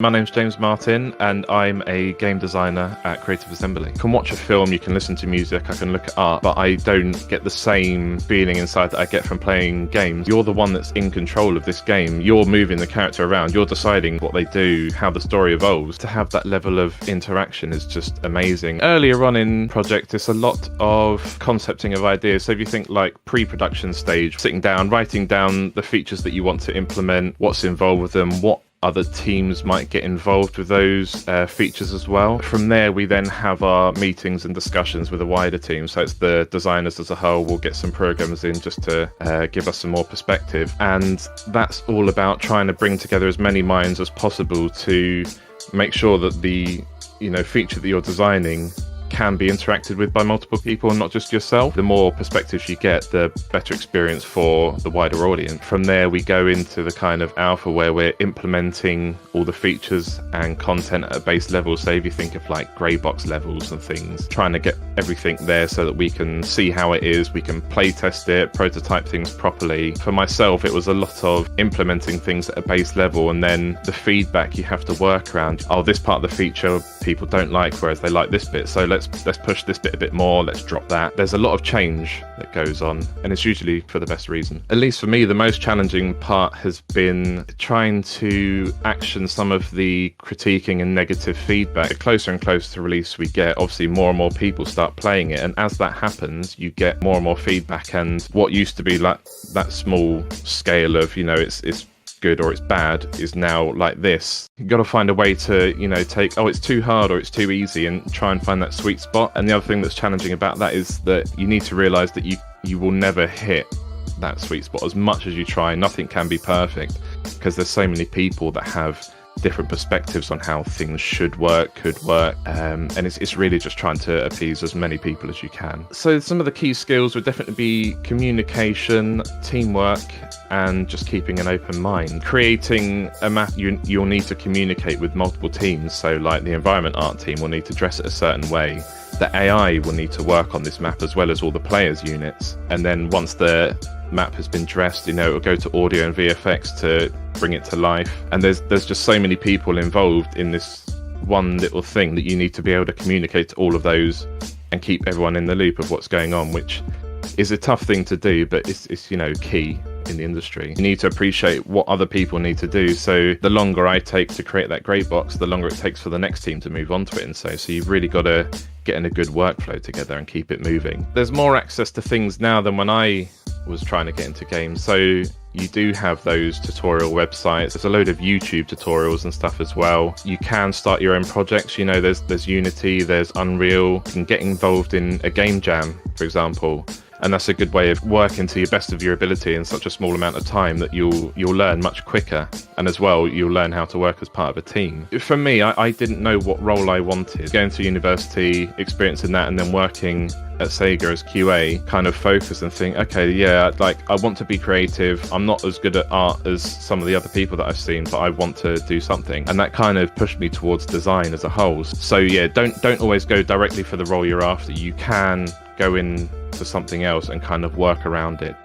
My name's James Martin and I'm a game designer at Creative Assembly. You can watch a film, you can listen to music, I can look at art, but I don't get the same feeling inside that I get from playing games. You're the one that's in control of this game. You're moving the character around, you're deciding what they do, how the story evolves. To have that level of interaction is just amazing. Earlier on in project, it's a lot of concepting of ideas. So if you think like pre-production stage, sitting down, writing down the features that you want to implement, what's involved with them, what other teams might get involved with those features as well. From there, we then have our meetings and discussions with a wider team. So it's the designers as a whole. We'll get some programmers in just to give us some more perspective. And that's all about trying to bring together as many minds as possible to make sure that the feature that you're designing can be interacted with by multiple people and not just yourself. The more perspectives you get, the better experience for the wider audience. From there, we go into the kind of alpha where we're implementing all the features and content at a base level. So if you think of like grey box levels and things, trying to get everything there so that we can see how it is, we can play test it, prototype things properly. For myself, it was a lot of implementing things at a base level, and then the feedback you have to work around. Oh, this part of the feature people don't like, whereas they like this bit. So let's push this bit a bit more, let's drop that. There's a lot of change that goes on, and it's usually for the best reason. At least for me, the most challenging part has been trying to action some of the critiquing and negative feedback. The closer and closer to release we get, obviously more and more people start playing it, and as that happens, you get more and more feedback, and what used to be like that small scale of, it's good or it's bad is now like this. You've got to find a way to take, it's too hard or it's too easy, and try and find that sweet spot. And the other thing that's challenging about that is that you need to realize that you will never hit that sweet spot. As much as you try, nothing can be perfect, because there's so many people that have different perspectives on how things should work, could work, and it's really just trying to appease as many people as you can. So some of the key skills would definitely be communication, teamwork, and just keeping an open mind. Creating a map, you'll need to communicate with multiple teams. So like the environment art team will need to dress it a certain way. The AI will need to work on this map as well as all the players' units. And then once the map has been dressed, it'll go to audio and VFX to bring it to life. And there's just so many people involved in this one little thing that you need to be able to communicate to all of those and keep everyone in the loop of what's going on, which is a tough thing to do, but it's key in the industry. You need to appreciate what other people need to do. So the longer I take to create that grey box, the longer it takes for the next team to move on to it. And so you've really got to get in a good workflow together and keep it moving. There's more access to things now than when I was trying to get into games. So you do have those tutorial websites. There's a load of YouTube tutorials and stuff as well. You can start your own projects. There's Unity, there's Unreal. You can get involved in a game jam, for example. And that's a good way of working to your best of your ability in such a small amount of time that you'll learn much quicker. And as well, you'll learn how to work as part of a team. For me, I didn't know what role I wanted. Going to university, experiencing that, and then working at Sega as QA, kind of focus and think, okay, yeah, I want to be creative. I'm not as good at art as some of the other people that I've seen, but I want to do something. And that kind of pushed me towards design as a whole. So yeah, don't always go directly for the role you're after. You can go in to something else and kind of work around it.